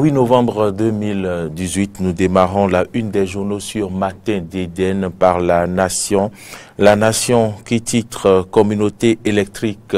8 novembre 2018, nous démarrons la une des journaux sur Matin d'Éden par La Nation. La Nation qui titre « Communauté électrique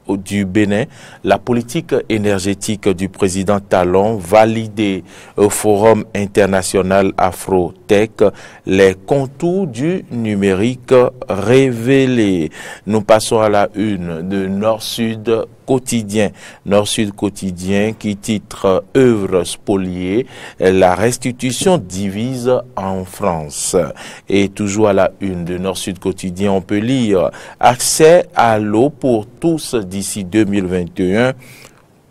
du Bénin ». La politique énergétique du président Talon validée au Forum international Afrotech. Les contours du numérique révélés. Nous passons à la une de Nord-Sud Quotidien. Nord-Sud Quotidien qui titre « Œuvres spoliées, la restitution divise en France ». Et toujours à la une de Nord-Sud Quotidien, on peut lire « Accès à l'eau pour tous d'ici 2021 ».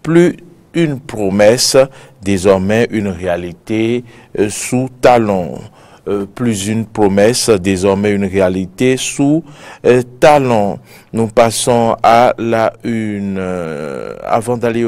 Plus une promesse, désormais une réalité sous Talon. Plus une promesse, désormais une réalité sous Talon. Nous passons à la une. Avant d'aller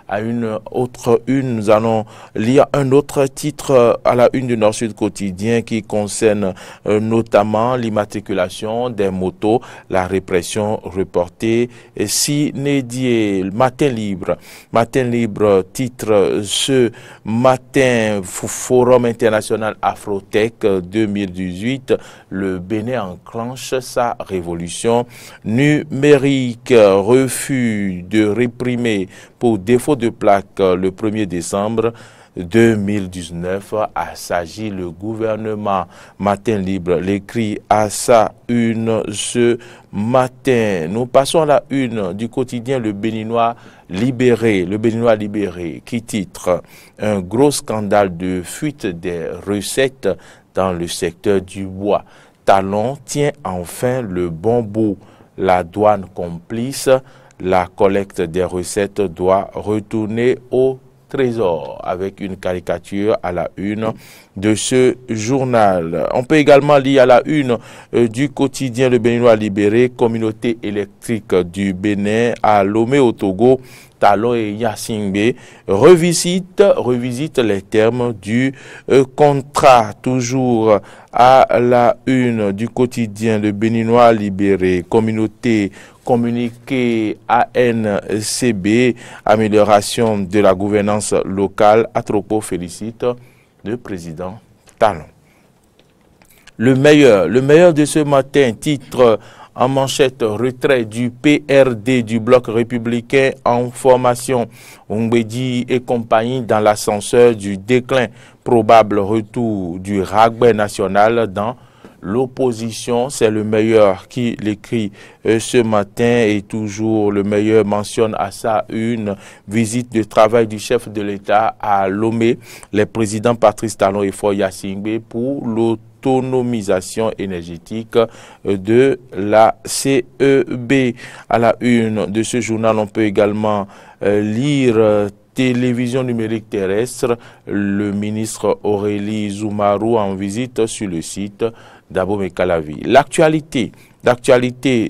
à une autre une, nous allons lire un autre titre à la une du Nord-Sud Quotidien qui concerne notamment l'immatriculation des motos, la répression reportée, s'inédiée. Matin Libre. Matin Libre titre ce matin Forum international Afrotech 2018. Le Bénin enclenche sa révolution numérique. Refus de réprimer pour défaut de plaque le 1er décembre 2019 assagit le gouvernement. Matin Libre l'écrit à sa une ce matin. Nous passons à la une du quotidien Le Béninois libéré. Le Béninois libéré qui titre « Un gros scandale de fuite des recettes dans le secteur du bois. Talon tient enfin le bon bout. La douane complice. La collecte des recettes doit retourner au trésor », avec une caricature à la une de ce journal. On peut également lire à la une du quotidien Le Béninois libéré, communauté électrique du Bénin à Lomé au Togo. Talon et Yassingbe revisite les termes du contrat. Toujours à la une du quotidien Le Béninois libéré, communauté communiqué ANCB, amélioration de la gouvernance locale. Atropo félicite le président Talon. Le meilleur de ce matin, titre en manchette, retrait du PRD du bloc républicain en formation. Ongbedi et compagnie dans l'ascenseur du déclin, probable retour du Ragbay national dans l'opposition. C'est le meilleur qui l'écrit ce matin, et toujours le meilleur mentionne à sa une visite de travail du chef de l'État à Lomé, les présidents Patrice Talon et Foy Yassingbe pour l'autonomisation énergétique de la CEB. À la une de ce journal, on peut également lire télévision numérique terrestre, le ministre Aurélie Zoumarou en visite sur le site d'Abomey Calavi. L'actualité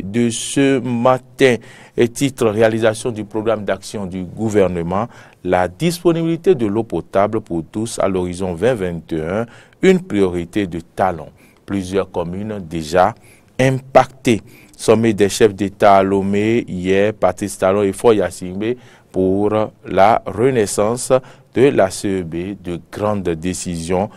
de ce matin est titre réalisation du programme d'action du gouvernement, la disponibilité de l'eau potable pour tous à l'horizon 2021, une priorité de Talon. Plusieurs communes déjà impactées. Sommet des chefs d'État à Lomé hier, Patrice Talon et Foy Yassingbe pour la renaissance de la CEB, de grandes décisions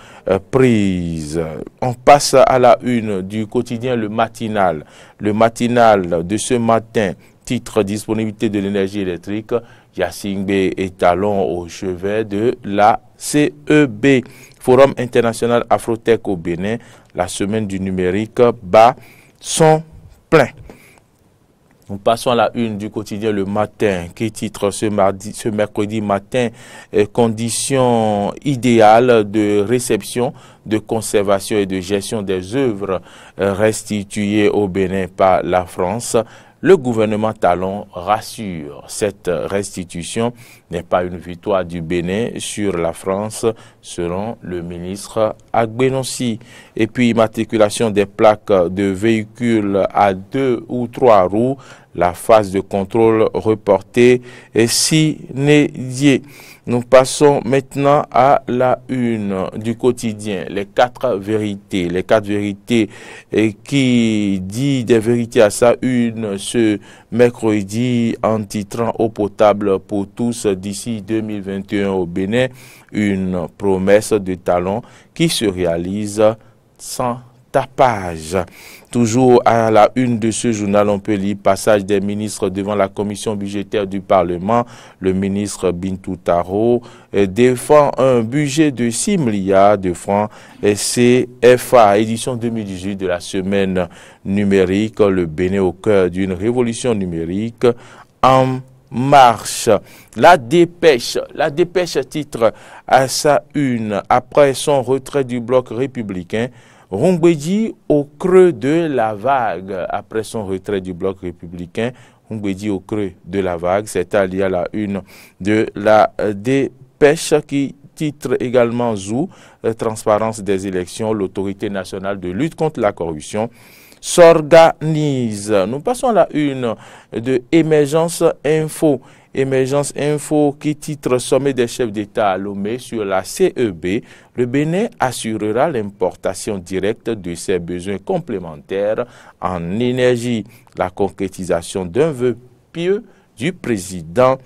prises. On passe à la une du quotidien Le Matinal. Le Matinal de ce matin, titre disponibilité de l'énergie électrique, Yassingbe et Talon au chevet de la CEB. Forum international Afrotech au Bénin, la semaine du numérique bat son plein. Nous passons à la une du quotidien Le Matin qui titre ce mercredi matin conditions idéales de réception, de conservation et de gestion des œuvres restituées au Bénin par la France. Le gouvernement Talon rassure, cette restitution n'est pas une victoire du Bénin sur la France, selon le ministre Agbenossi. Et puis, immatriculation des plaques de véhicules à 2 ou 3 roues, la phase de contrôle reportée et s'inédiée. Nous passons maintenant à la une du quotidien, les quatre vérités. Les quatre vérités qui dit des vérités à sa une ce mercredi en titrant eau potable pour tous d'ici 2021 au Bénin, une promesse de talent qui se réalise sans tapage. Toujours à la une de ce journal, on peut lire passage des ministres devant la commission budgétaire du Parlement. Le ministre Bintou Taro défend un budget de 6 milliards de francs CFA, édition 2018 de la semaine numérique. Le Bénin au cœur d'une révolution numérique en marche. La dépêche titre à sa une, après son retrait du bloc républicain, Rungbeji au creux de la vague. Après son retrait du bloc républicain, Rungbeji au creux de la vague, c'est allié à la une de la dépêche qui titre également ZOU, transparence des élections, l'autorité nationale de lutte contre la corruption s'organise. Nous passons à la une de Émergence Info. Émergence Info qui titre sommet des chefs d'État à Lomé sur la CEB. Le Bénin assurera l'importation directe de ses besoins complémentaires en énergie. La concrétisation d'un vœu pieux du président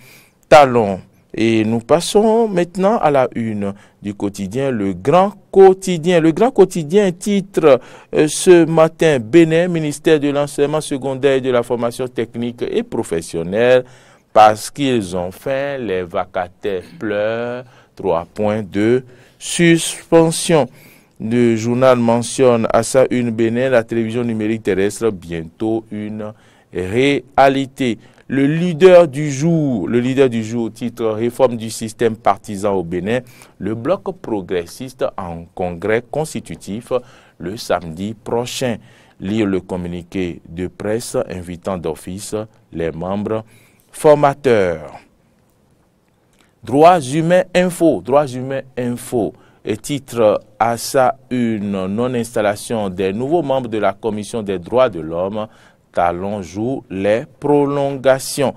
Talon. Et nous passons maintenant à la une du quotidien, le Grand Quotidien. Le Grand Quotidien titre ce matin Bénin, ministère de l'enseignement secondaire et de la formation technique et professionnelle, parce qu'ils ont faim, les vacataires pleurent, 3 points de suspension. Le journal mentionne à sa une Bénin, la télévision numérique terrestre, bientôt une réalité. Le leader du jour, titre réforme du système partisan au Bénin, le bloc progressiste en congrès constitutif le samedi prochain. Lire le communiqué de presse invitant d'office les membres formateurs. Droits humains info, et titre à sa une, non-installation des nouveaux membres de la Commission des droits de l'homme. Talon joue les prolongations.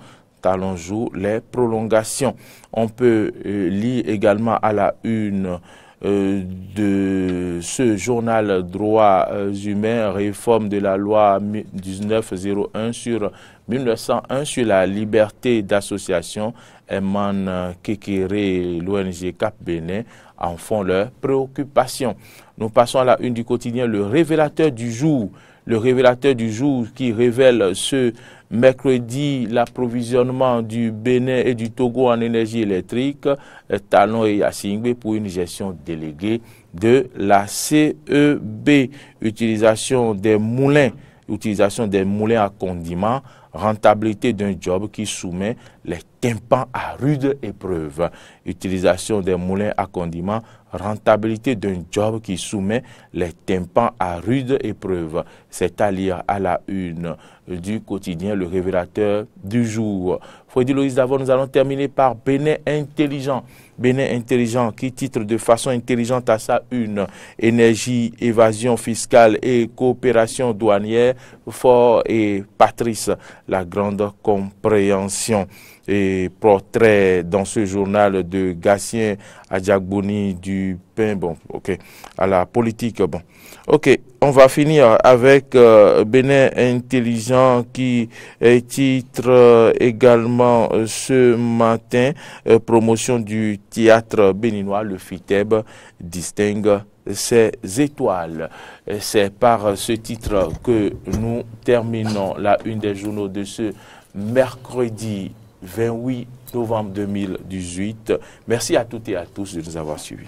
On peut lire également à la une de ce journal Droits humains, réforme de la loi 1901 sur 1901 sur la liberté d'association. Eman Kekere, l'ONG Cap Bénin en font leur préoccupation. Nous passons à la une du quotidien, le révélateur du jour. Le révélateur du jour qui révèle ce mercredi l'approvisionnement du Bénin et du Togo en énergie électrique, Talon et Yassingbe pour une gestion déléguée de la CEB. Utilisation des moulins à condiments, rentabilité d'un job qui soumet les tympans à rude épreuve. Utilisation des moulins à condiments, rentabilité d'un job qui soumet les tympans à rude épreuve. C'est à lire à la une du quotidien, le révélateur du jour. Freddy Loïs d'avant, nous allons terminer par Bénin intelligent. Bénin intelligent qui titre de façon intelligente à sa une, énergie, évasion fiscale et coopération douanière, Fort et Patrice, la grande compréhension. Et portrait dans ce journal de Gatien Adjagbouni du pain, à la politique, on va finir avec Bénin intelligent qui titre également ce matin promotion du théâtre béninois, le FITEB distingue ses étoiles. C'est par ce titre que nous terminons la une des journaux de ce mercredi 28 novembre 2018. Merci à toutes et à tous de nous avoir suivis.